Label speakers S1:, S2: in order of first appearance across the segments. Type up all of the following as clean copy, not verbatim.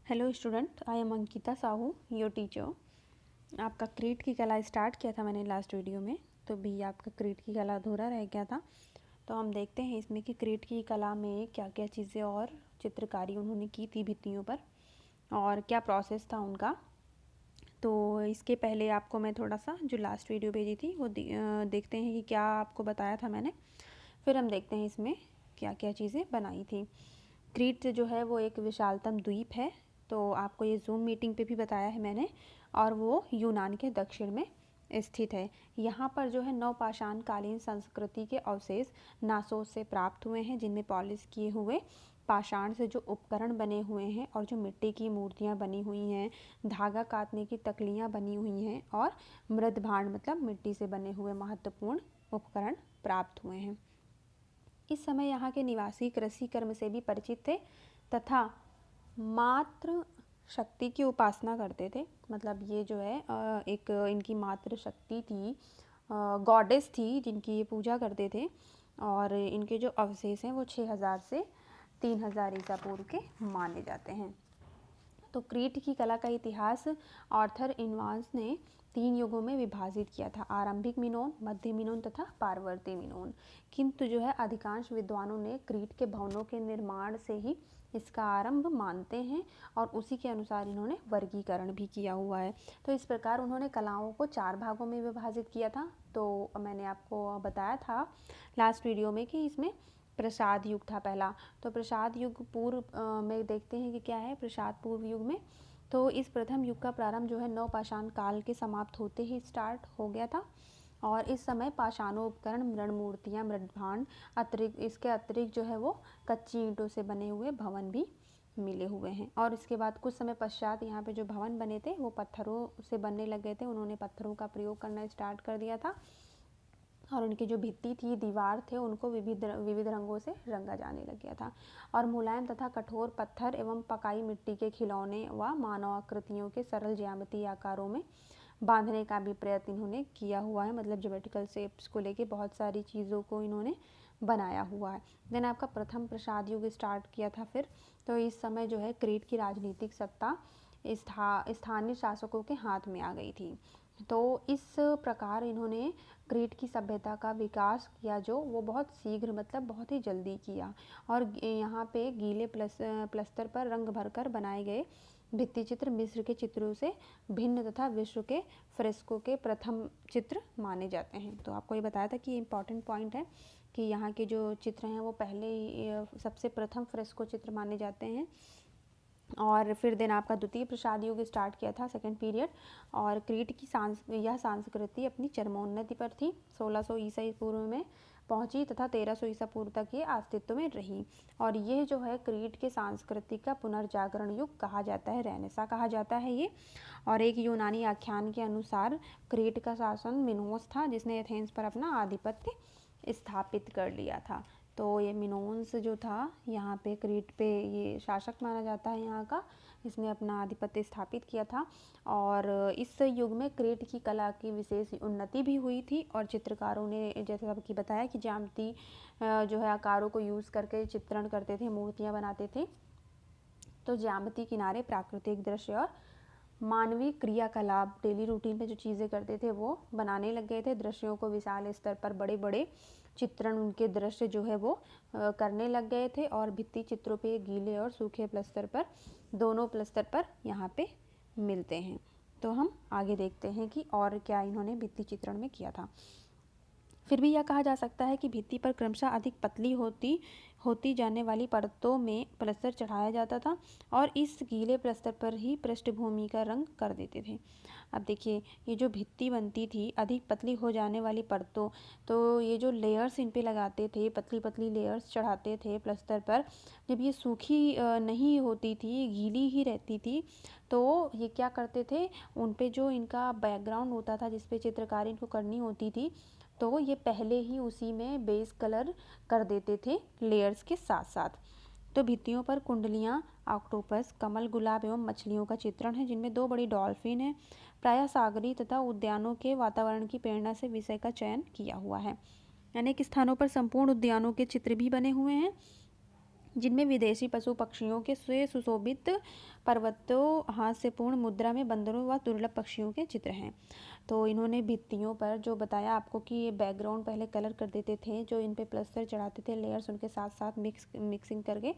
S1: Hello student, I am Ankita Sahu, your teacher. आपका क्रीट की कला स्टार्ट किया था मैंने लास्ट वीडियो में, तो भी आपका क्रीट की कला अधूरा रह गया था। तो हम देखते हैं इसमें कि क्रीट की कला में क्या क्या चीज़ें और चित्रकारी उन्होंने की थी भित्तियों पर और क्या प्रोसेस था उनका। तो इसके पहले आपको मैं थोड़ा सा जो लास्ट वीडियो भेजी थी वो देखते हैं कि क्या आपको बताया था मैंने। फिर हम देखते हैं इसमें क्या क्या चीज़ें बनाई थी। क्रीट जो है वो एक विशालतम द्वीप है, तो आपको ये जूम मीटिंग पे भी बताया है मैंने, और वो यूनान के दक्षिण में स्थित है। यहाँ पर जो है नवपाषाण कालीन संस्कृति के अवशेष नासोस से प्राप्त हुए हैं, जिनमें पॉलिश किए हुए पाषाण से जो उपकरण बने हुए हैं और जो मिट्टी की मूर्तियाँ बनी हुई हैं, धागा काटने की तकलियाँ बनी हुई हैं और मृद भांड मतलब मिट्टी से बने हुए महत्वपूर्ण उपकरण प्राप्त हुए हैं। इस समय यहाँ के निवासी कृषि कर्म से भी परिचित थे तथा मातृ शक्ति की उपासना करते थे। मतलब ये जो है एक इनकी मातृ शक्ति थी, गॉडेस थी, जिनकी ये पूजा करते थे। और इनके जो अवशेष हैं वो 6000 से 3000 ईसा पूर्व के माने जाते हैं। तो क्रीट की कला का इतिहास आर्थर इन्वांस ने 3 युगों में विभाजित किया था: आरंभिक मिनोन, मध्य मिनोन तथा पारवर्ती मिनोन। किंतु जो है अधिकांश विद्वानों ने क्रीट के भवनों के निर्माण से ही इसका आरंभ मानते हैं और उसी के अनुसार इन्होंने वर्गीकरण भी किया हुआ है। तो इस प्रकार उन्होंने कलाओं को 4 भागों में विभाजित किया था। तो मैंने आपको बताया था लास्ट वीडियो में कि इसमें प्रसाद युग था पहला। तो प्रसाद युग पूर्व में देखते हैं कि क्या है प्रसाद पूर्व युग में। तो इस प्रथम युग का प्रारंभ जो है नवपाषाण काल के समाप्त होते ही स्टार्ट हो गया था और इस समय पाषाणोपकरण, मृण मूर्तियाँ, मृदभांड इसके अतिरिक्त जो है वो कच्ची ईंटों से बने हुए भवन भी मिले हुए हैं। और इसके बाद कुछ समय पश्चात यहाँ पे जो भवन बने थे वो पत्थरों से बनने लगे थे। उन्होंने पत्थरों का प्रयोग करना स्टार्ट कर दिया था और उनकी जो भित्ति थी, दीवार थे, उनको विविध रंगों से रंगा जाने लग गया था। और मुलायम तथा कठोर पत्थर एवं पकाई मिट्टी के खिलौने व मानव आकृतियों के सरल ज्यामितीय आकारों में बांधने का भी प्रयत्न इन्होंने किया हुआ है। मतलब ज्योमेट्रिकल शेप्स को लेके बहुत सारी चीज़ों को इन्होंने बनाया हुआ है। देन आपका प्रथम प्रसाद युग स्टार्ट किया था फिर। तो इस समय जो है क्रीट की राजनीतिक सत्ता स्थानीय शासकों के हाथ में आ गई थी। तो इस प्रकार इन्होंने क्रीट की सभ्यता का विकास किया, जो वो बहुत शीघ्र मतलब बहुत ही जल्दी किया। और यहाँ पे गीले प्लस्तर पर रंग भरकर बनाए गए भित्ति चित्र मिस्र के चित्रों से भिन्न तथा विश्व के फ्रेस्को के प्रथम चित्र माने जाते हैं। तो आपको ये बताया था कि इम्पॉर्टेंट पॉइंट है कि यहाँ के जो चित्र हैं वो पहले सबसे प्रथम फ्रेस्को चित्र माने जाते हैं। और फिर दिन आपका द्वितीय प्रसाद युग स्टार्ट किया था, सेकंड पीरियड। और क्रीट की यह संस्कृति अपनी चरमोन्नति पर थी। 1600 ईसा पूर्व में पहुंची तथा 1300 ईसा पूर्व तक ये अस्तित्व में रही। और यह जो है क्रीट के सांस्कृतिक का पुनर्जागरण युग कहा जाता है, रेनेसा कहा जाता है ये। और एक यूनानी आख्यान के अनुसार क्रीट का शासन मिनोस था, जिसने एथेंस पर अपना आधिपत्य स्थापित कर लिया था। तो ये मिनोन्स जो था यहाँ पे क्रीट पे ये शासक माना जाता है यहाँ का, इसने अपना आधिपत्य स्थापित किया था। और इस युग में क्रीट की कला की विशेष उन्नति भी हुई थी और चित्रकारों ने जैसे आपकी बताया कि ज्यामिति जो है आकारों को यूज़ करके चित्रण करते थे, मूर्तियाँ बनाते थे। तो ज्यामिति किनारे प्राकृतिक दृश्य और मानवीय क्रियाकलाप डेली रूटीन में जो चीज़ें करते थे वो बनाने लग गए थे। दृश्यों को विशाल स्तर पर बड़े बड़े चित्रण उनके दृश्य जो है वो करने लग गए थे। और भित्ति चित्रों पे गीले और सूखे प्लस्तर पर, दोनों प्लस्तर पर यहाँ पे मिलते हैं। तो हम आगे देखते हैं कि और क्या इन्होंने भित्ति चित्रण में किया था। फिर भी यह कहा जा सकता है कि भित्ति पर क्रमशः अधिक पतली होती जाने वाली परतों में प्लस्तर चढ़ाया जाता था और इस गीले प्लस्तर पर ही पृष्ठभूमि का रंग कर देते थे। अब देखिए ये जो भित्ति बनती थी अधिक पतली हो जाने वाली परतों, तो ये जो लेयर्स इन पे लगाते थे, पतली पतली लेयर्स चढ़ाते थे प्लस्तर पर, जब ये सूखी नहीं होती थी, गीली ही रहती थी, तो ये क्या करते थे, उन पे जो इनका बैकग्राउंड होता था जिस पे चित्रकारी इनको करनी होती थी, तो ये पहले ही उसी में बेस कलर कर देते थे लेयर्स के साथ साथ। तो भित्तियों पर कुंडलियाँ, ऑक्टोपस, कमल, गुलाब एवं मछलियों का चित्रण है, जिनमें 2 बड़ी डॉल्फिन है। प्रायः सागरी तथा उद्यानों के वातावरण की प्रेरणा से विषय का चयन किया हुआ है। अनेक स्थानों पर संपूर्ण उद्यानों के चित्र भी बने हुए हैं। जिनमें विदेशी पशु पक्षियों के से सुशोभित पर्वतों, हास्यपूर्ण मुद्रा में बंदरों व दुर्लभ पक्षियों के चित्र हैं। तो इन्होंने भित्तियों पर जो बताया आपको कि ये बैकग्राउंड पहले कलर कर देते थे, जो इन पे प्लस्तर चढ़ाते थे, लेयर्स उनके साथ साथ मिक्सिंग करके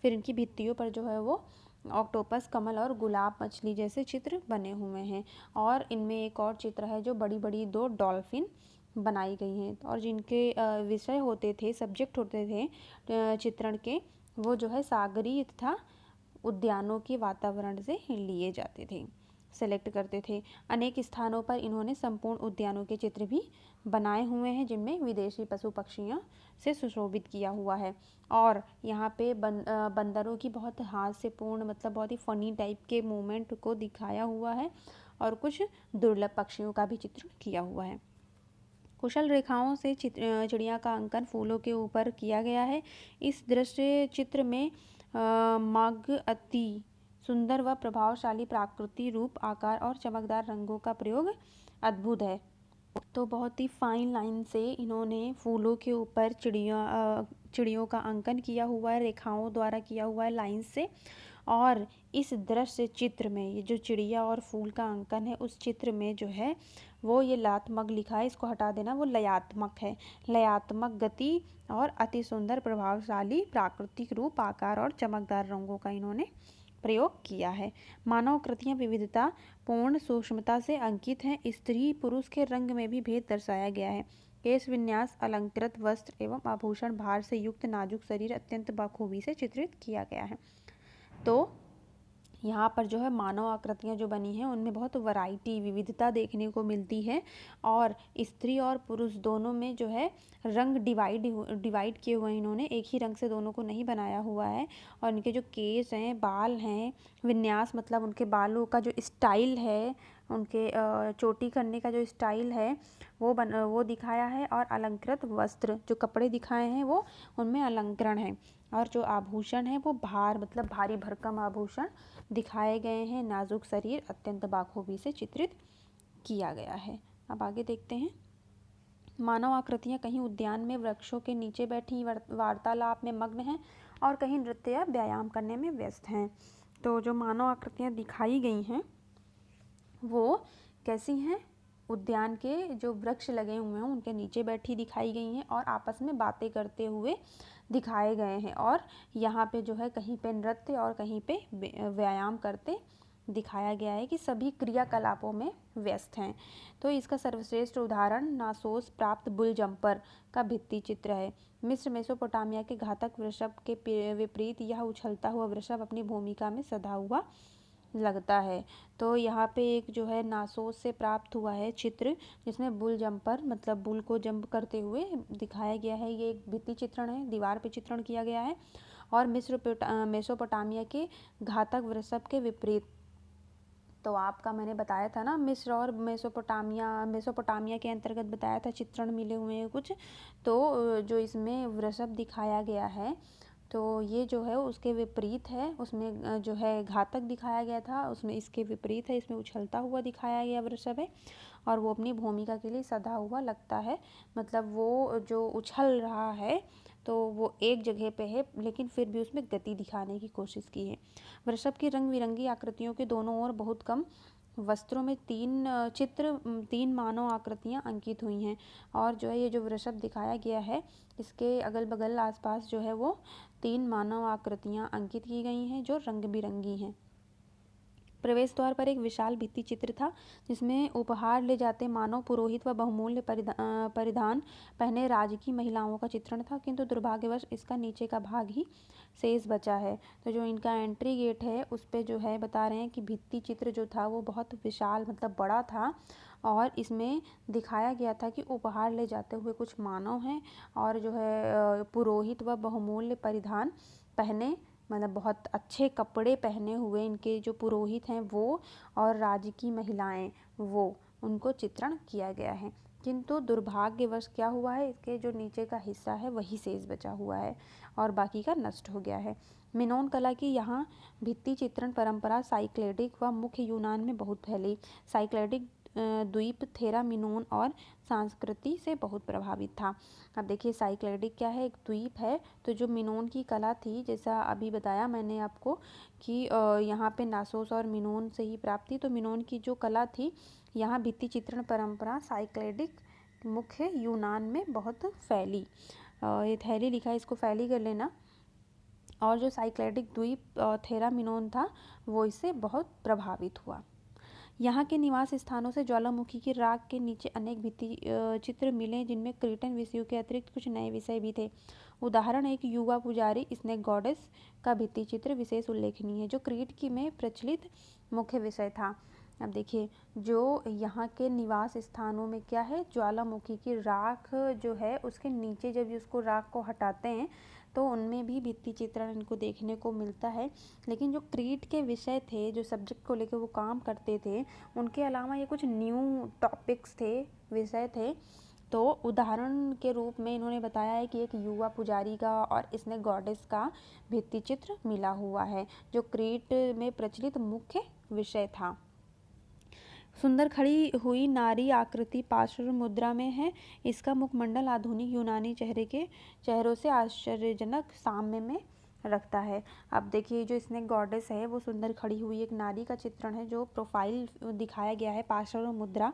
S1: फिर इनकी भित्तियों पर जो है वो ऑक्टोपस, कमल और गुलाब मछली जैसे चित्र बने हुए हैं। और इनमें एक और चित्र है जो बड़ी बड़ी 2 डॉल्फिन बनाई गई हैं, और जिनके विषय होते थे, सब्जेक्ट होते थे चित्रण के, वो जो है सागरीय तथा उद्यानों के वातावरण से लिए जाते थे, सेलेक्ट करते थे। अनेक स्थानों पर इन्होंने संपूर्ण उद्यानों के चित्र भी बनाए हुए हैं, जिनमें विदेशी पशु पक्षियों से सुशोभित किया हुआ है। और यहाँ पे बंदरों की बहुत हास्यपूर्ण, मतलब बहुत ही फनी टाइप के मूवमेंट को दिखाया हुआ है, और कुछ दुर्लभ पक्षियों का भी चित्र किया हुआ है। कुशल रेखाओं से चिड़िया का अंकन फूलों के ऊपर किया गया है। इस दृश्य चित्र में मग अति सुंदर व प्रभावशाली प्राकृतिक रूप, आकार और चमकदार रंगों का प्रयोग अद्भुत है। तो बहुत ही फाइन लाइन से इन्होंने फूलों के ऊपर चिड़ियों का अंकन किया हुआ है, रेखाओं द्वारा किया हुआ है, लाइन से। और इस दृश्य चित्र में ये जो चिड़िया और फूल का अंकन है, उस चित्र में जो है वो ये लात्मक लिखा है, इसको हटा देना, वो लयात्मक है। लयात्मक गति और अति सुंदर प्रभावशाली प्राकृतिक रूप, आकार और चमकदार रंगों का इन्होंने प्रयोग किया है। मानव कृतियाँ विविधता पूर्ण सूक्ष्मता से अंकित हैं। स्त्री पुरुष के रंग में भी भेद दर्शाया गया है। केश विन्यास, अलंकृत वस्त्र एवं आभूषण, भार से युक्त नाजुक शरीर अत्यंत बखूबी से चित्रित किया गया है। तो यहाँ पर जो है मानव आकृतियाँ जो बनी हैं उनमें बहुत वैरायटी, विविधता देखने को मिलती है। और स्त्री और पुरुष दोनों में जो है रंग डिवाइड किए हुए हैं इन्होंने, एक ही रंग से दोनों को नहीं बनाया हुआ है। और इनके जो केस हैं, बाल हैं, विन्यास मतलब उनके बालों का जो स्टाइल है, उनके चोटी करने का जो स्टाइल है वो दिखाया है। और अलंकृत वस्त्र, जो कपड़े दिखाए हैं वो उनमें अलंकरण है। और जो आभूषण है वो भार मतलब भारी भरकम आभूषण दिखाए गए हैं। नाजुक शरीर अत्यंत बाखूबी से चित्रित किया गया है। अब आगे देखते हैं। मानव आकृतियाँ कहीं उद्यान में वृक्षों के नीचे बैठी वार्तालाप में मग्न हैं, और कहीं नृत्य या व्यायाम करने में व्यस्त हैं। तो जो मानव आकृतियाँ दिखाई गई हैं वो कैसी हैं? उद्यान के जो वृक्ष लगे हुए हैं उनके नीचे बैठी दिखाई गई हैं, और आपस में बातें करते हुए दिखाए गए हैं। और यहाँ पे जो है कहीं पे नृत्य और कहीं पे व्यायाम करते दिखाया गया है, कि सभी क्रियाकलापों में व्यस्त हैं। तो इसका सर्वश्रेष्ठ उदाहरण नासोस प्राप्त बुल जंपर का भित्ति चित्र है। मिस्र मेसोपोटामिया के घातक वृषभ के विपरीत यह उछलता हुआ वृषभ अपनी भूमिका में सधा हुआ लगता है। तो यहाँ पे एक जो है नासोस से प्राप्त हुआ है चित्र, जिसमें बुल जंपर मतलब बुल को जंप करते हुए दिखाया गया है। ये एक भित्ति चित्रण है, दीवार पे चित्रण किया गया है। और मेसोपोटामिया के घातक वृषभ के विपरीत, तो आपका मैंने बताया था ना, मिस्र और मेसोपोटामिया के अंतर्गत बताया था, चित्रण मिले हुए हैं कुछ। तो जो इसमें वृषभ दिखाया गया है, तो ये जो है उसके विपरीत है। उसमें जो है घातक दिखाया गया था, उसमें इसके विपरीत है, इसमें उछलता हुआ दिखाया गया वृषभ है, और वो अपनी भूमिका के लिए सधा हुआ लगता है। मतलब वो जो उछल रहा है तो वो एक जगह पे है, लेकिन फिर भी उसमें गति दिखाने की कोशिश की है। वृषभ की रंग बिरंगी आकृतियों के दोनों ओर बहुत कम वस्त्रों में तीन मानव आकृतियाँ अंकित हुई हैं। और जो है ये जो वृषभ दिखाया गया है, इसके अगल बगल आसपास जो है वो 3 मानव आकृतियाँ अंकित की गई हैं, जो रंग बिरंगी हैं। प्रवेश द्वार पर एक विशाल भित्ति चित्र था, जिसमें उपहार ले जाते मानव, पुरोहित व बहुमूल्य परिधान पहने राजकीय महिलाओं का चित्रण था, किंतु दुर्भाग्यवश इसका नीचे का भाग ही शेष बचा है। तो जो इनका एंट्री गेट है उस पे जो है बता रहे हैं कि भित्ति चित्र जो था वो बहुत विशाल मतलब बड़ा था, और इसमें दिखाया गया था कि उपहार ले जाते हुए कुछ मानव हैं, और जो है पुरोहित व बहुमूल्य परिधान पहने, मतलब बहुत अच्छे कपड़े पहने हुए इनके जो पुरोहित हैं वो, और राज्य की महिलाएं वो, उनको चित्रण किया गया है। किंतु दुर्भाग्यवश क्या हुआ है, इसके जो नीचे का हिस्सा है वही शेष बचा हुआ है, और बाकी का नष्ट हो गया है। मिनोन कला की यहाँ भित्ति चित्रण परंपरा साइक्लेडिक व मुख्य यूनान में बहुत फैली। साइक्लेडिक द्वीप थेरा मिनोन और संस्कृति से बहुत प्रभावित था। अब देखिए साइक्लेडिक क्या है, एक द्वीप है। तो जो मिनोन की कला थी, जैसा अभी बताया मैंने आपको कि यहाँ पे नासोस और मिनोन से ही प्राप्त थी। तो मिनोन की जो कला थी, यहाँ भित्ति चित्रण परंपरा साइक्लेडिक मुख्य यूनान में बहुत फैली। ये थैली लिखा है, इसको फैली कर लेना। और जो साइक्लेडिक द्वीप थेरा मिनोन था, वो इससे बहुत प्रभावित हुआ। यहाँ के निवास स्थानों से ज्वालामुखी की राख के नीचे अनेक भित्ति चित्र मिले, जिनमें क्रीटन विषयों के अतिरिक्त कुछ नए विषय भी थे। उदाहरण, एक युवा पुजारी स्नेक गॉडेस का भित्ति चित्र विशेष उल्लेखनीय है, जो क्रीट की में प्रचलित मुख्य विषय था। अब देखिए, जो यहाँ के निवास स्थानों में क्या है, ज्वालामुखी की राख जो है उसके नीचे जब उसको राख को हटाते हैं तो उनमें भी भित्ति चित्रण इनको देखने को मिलता है। लेकिन जो क्रीट के विषय थे, जो सब्जेक्ट को लेकर वो काम करते थे, उनके अलावा ये कुछ न्यू टॉपिक्स थे, विषय थे। तो उदाहरण के रूप में इन्होंने बताया है कि एक युवा पुजारी का और स्नेक गॉडेस का भित्ति चित्र मिला हुआ है, जो क्रीट में प्रचलित मुख्य विषय था। सुंदर खड़ी हुई नारी आकृति पार्श्व मुद्रा में है। इसका मुखमंडल आधुनिक यूनानी चेहरों से आश्चर्यजनक साम्य में रखता है। अब देखिए, जो स्नेक गॉडेस है वो सुंदर खड़ी हुई एक नारी का चित्रण है, जो प्रोफाइल दिखाया गया है, पार्श्व मुद्रा,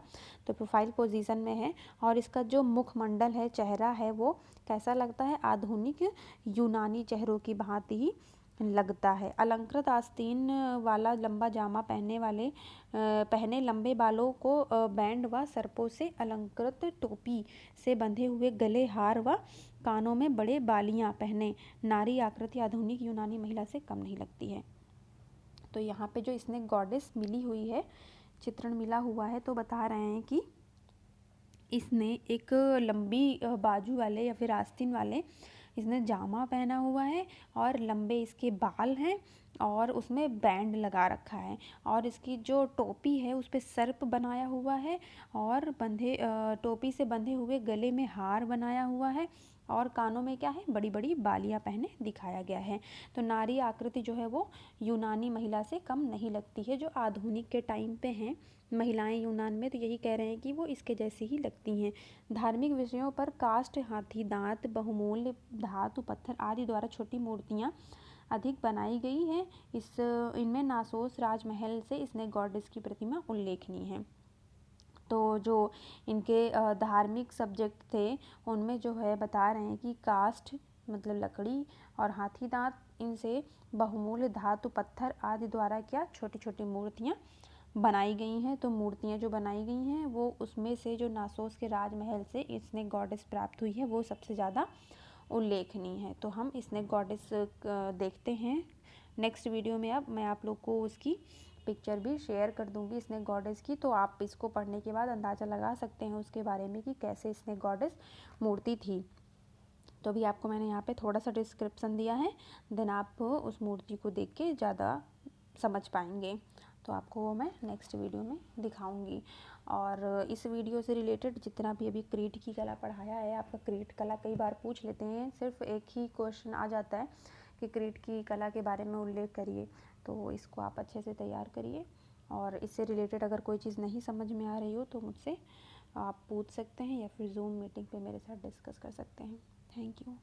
S1: तो प्रोफाइल पोजीशन में है। और इसका जो मुखमंडल है, चेहरा है, वो कैसा लगता है, आधुनिक यूनानी चेहरों की भांति ही लगता है। अलंकृत आस्तीन वाला लंबा जामा पहने लंबे बालों को बैंड व सर्पों से अलंकृत टोपी से बंधे हुए गले हार व कानों में बड़े बालियां पहने नारी आकृति आधुनिक यूनानी महिला से कम नहीं लगती है। तो यहाँ पे जो स्नेक गॉडेस मिली हुई है, चित्रण मिला हुआ है, तो बता रहे हैं कि इसने एक लंबी बाजू वाले या फिर आस्तीन वाले इसने जामा पहना हुआ है और लंबे इसके बाल हैं और उसमें बैंड लगा रखा है। और इसकी जो टोपी है उस पर सर्प बनाया हुआ है और टोपी से बंधे हुए गले में हार बनाया हुआ है और कानों में क्या है, बड़ी बड़ी बालियां पहने दिखाया गया है। तो नारी आकृति जो है वो यूनानी महिला से कम नहीं लगती है। जो आधुनिक के टाइम पे हैं महिलाएं यूनान में, तो यही कह रहे हैं कि वो इसके जैसी ही लगती हैं। धार्मिक विषयों पर काष्ठ, हाथी दांत, बहुमूल्य धातु पत्थर आदि द्वारा छोटी मूर्तियाँ अधिक बनाई गई हैं। इनमें नासोस राजमहल से स्नेक गॉडेस की प्रतिमा उल्लेखनीय है। तो जो इनके धार्मिक सब्जेक्ट थे, उनमें जो है बता रहे हैं कि काष्ठ मतलब लकड़ी और हाथी दांत, इनसे बहुमूल्य धातु पत्थर आदि द्वारा क्या छोटी छोटी मूर्तियाँ बनाई गई हैं। तो मूर्तियाँ जो बनाई गई हैं वो उसमें से जो नासोस के राजमहल से स्नेक गॉडेस प्राप्त हुई है वो सबसे ज़्यादा उल्लेखनीय है। तो हम स्नेक गॉडेस देखते हैं नेक्स्ट वीडियो में। अब मैं आप लोग को उसकी पिक्चर भी शेयर कर दूंगी स्नेक गॉडेस की, तो आप इसको पढ़ने के बाद अंदाज़ा लगा सकते हैं उसके बारे में कि कैसे स्नेक गॉडेस मूर्ति थी। तो अभी आपको मैंने यहाँ पे थोड़ा सा डिस्क्रिप्शन दिया है, देन आप उस मूर्ति को देख के ज़्यादा समझ पाएंगे। तो आपको वो मैं नेक्स्ट वीडियो में दिखाऊंगी। और इस वीडियो से रिलेटेड जितना भी अभी क्रीट की कला पढ़ाया है, आपका क्रीट कला कई बार पूछ लेते हैं, सिर्फ एक ही क्वेश्चन आ जाता है कि क्रीट की कला के बारे में उल्लेख करिए। तो इसको आप अच्छे से तैयार करिए और इससे रिलेटेड अगर कोई चीज़ नहीं समझ में आ रही हो तो मुझसे आप पूछ सकते हैं या फिर जूम मीटिंग पे मेरे साथ डिस्कस कर सकते हैं। Thank you.